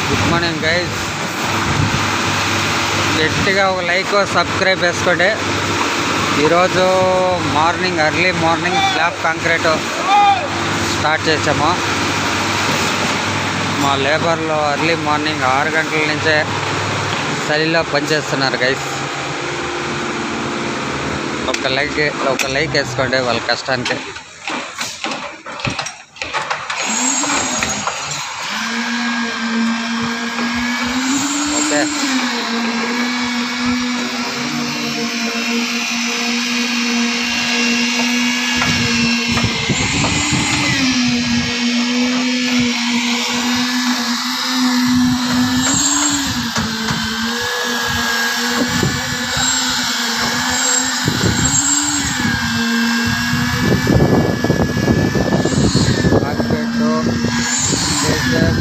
Good morning guys. గట్టిగా ఒక like subscribe చేసుకోండి. ఈరోజు early morning slab concrete start చేసాము. మా లేబర్లు ఎర్లీ మార్నింగ్ 6 గంటల నుంచే చలిలో పనిచేస్తున్నారు గైస్. ఒక లైక్ వేసుకోండి వాళ్ళ కష్టానికి. ఓకే,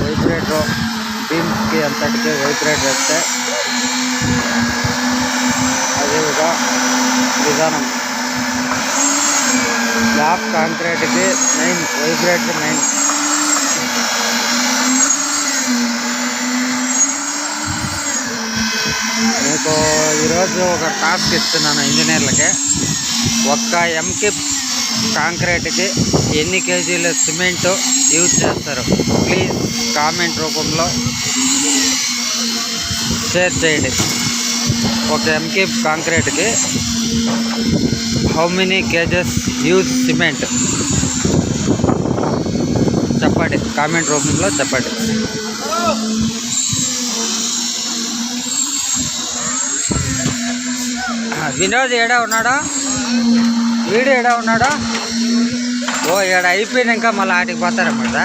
వైబ్రేటర్ బీమ్స్కి అంతటికి వైబ్రేట్ వేస్తే అదే విధానం. స్లాబ్ కాంక్రీట్కి మెయిన్ వైబ్రేటర్ మెయిన్. మీకు ఈరోజు ఒక టాస్క్ ఇస్తున్నాను ఇంజనీర్లకి. ఒక్క ఎంకి కాంక్రీట్కి ఎన్ని కేజీల సిమెంట్ యూజ్ చేస్తారు? ప్లీజ్ కామెంట్ రూపంలో షేర్ చేయండి. ఒక ఎంకి కాంక్రీట్కి how many kgs use cement చెప్పండి, కామెంట్ రూపంలో చెప్పండి. వినోద్ ఏడా ఉన్నాడా? వీడు ఏడా ఉన్నాడా? ఓ ఏడ అయిపోయినాక మళ్ళీ ఆటికి పోతారన్నమాట.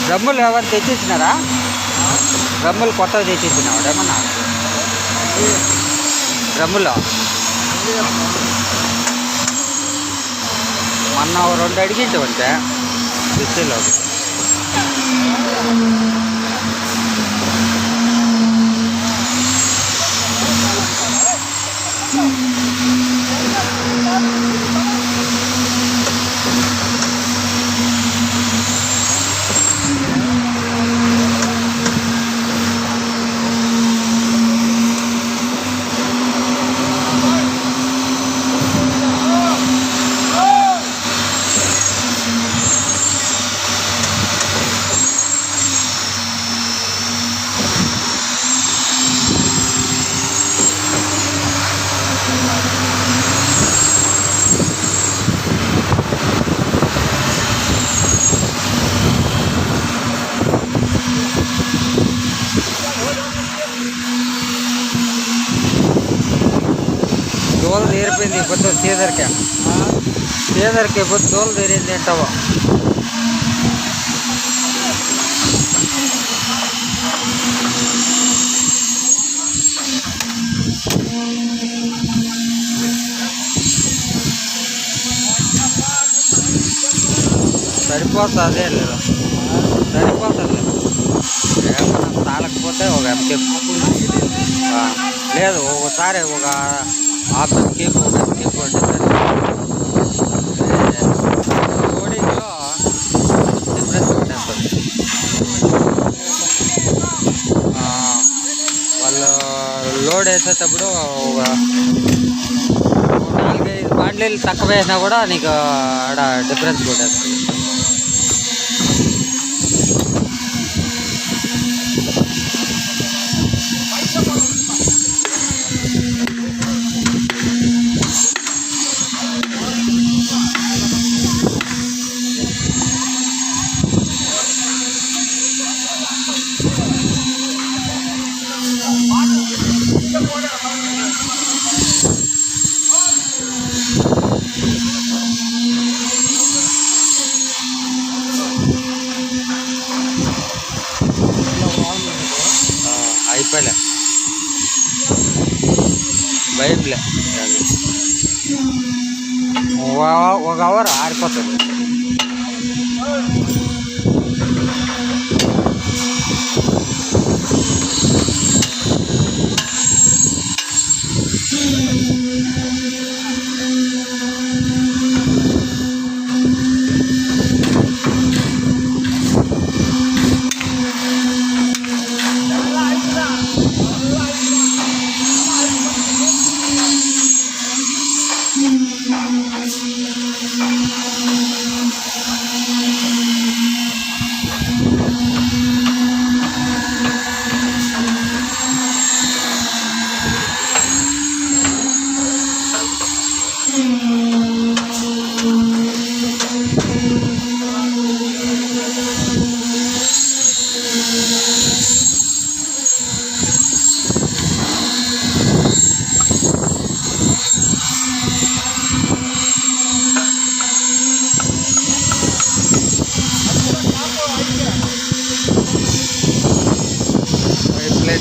డ్రమ్ములు ఎవరు తెచ్చిచ్చినారా? డ్రమ్ములు కొత్తవి తెచ్చిచ్చినావాడు ఏమన్నా? డ్రమ్ములో మొన్న 2 అడిగించవంటే డిస్టిల్లో. తోలు తీరిపోయింది ఇప్పుడు సీజర్కి ఇప్పుడు తోలు తీరింది ఏంటవో. సరిపోతుంది లేదు, సరిపోతుంది ఏమన్నా తాళకపోతే ఒక ఎంకే లేదు, ఒకసారి ఒక హాఫ్ ఎంకే ఒక ఎంకే లోడింగ్లో డిఫరెన్స్ ఉంటుంది. వాళ్ళు లోడ్ వేసేటప్పుడు ఒక 4-5 బాండ్లీలు తక్కువ వేసినా కూడా నీకు ఆడ డిఫరెన్స్ కొట్టేస్తుంది. అయిపోయలే భయంలే, ఒక అవర్ ఆరిపోతుంది.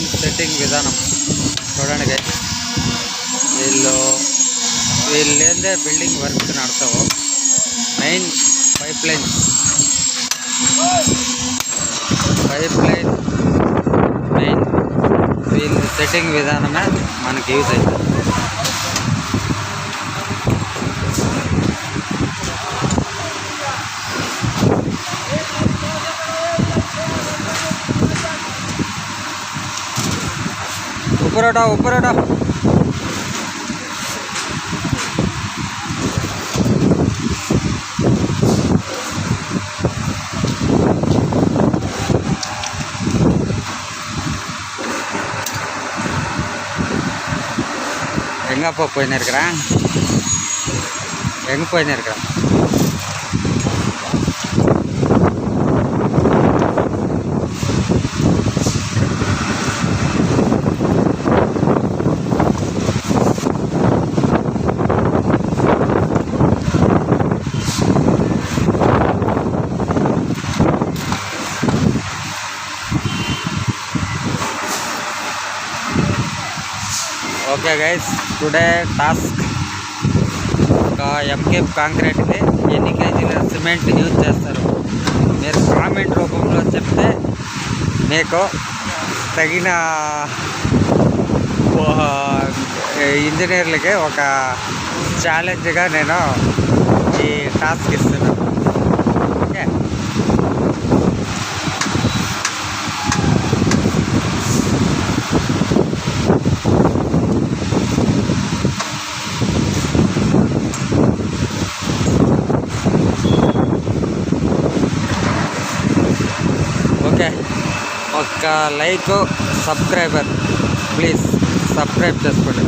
లైన్ సెట్టింగ్ విధానం చూడండి గైస్. వీళ్ళు లేదే బిల్డింగ్ వర్క్ నడతావు. మెయిన్ పైప్ లైన్ మెయిన్ వీళ్ళు సెట్టింగ్ విధానమే మనకి యూజ్ అవుతుంది. ऊपर हटा எங்கப்பா போயின்னு இருக்கிறேன், எங்கே போயின்னு இருக்கிறேன்? ఓకే గైస్, టుడే టాస్క్ ఒక ఎంకేప్ కాంక్రీట్కి ఎన్ని కేజీల సిమెంట్ యూజ్ చేస్తారు మీరు కామెంట్ రూపంలో చెప్తే మీకు తగిన ఇంజనీర్లకి ఒక ఛాలెంజ్గా నేను ఈ టాస్క్ ఇస్తున్నాను. ఓకే, ఓకే, ఒక లైక్, సబ్స్క్రైబర్ ప్లీజ్ సబ్స్క్రైబ్ చేసుకోండి.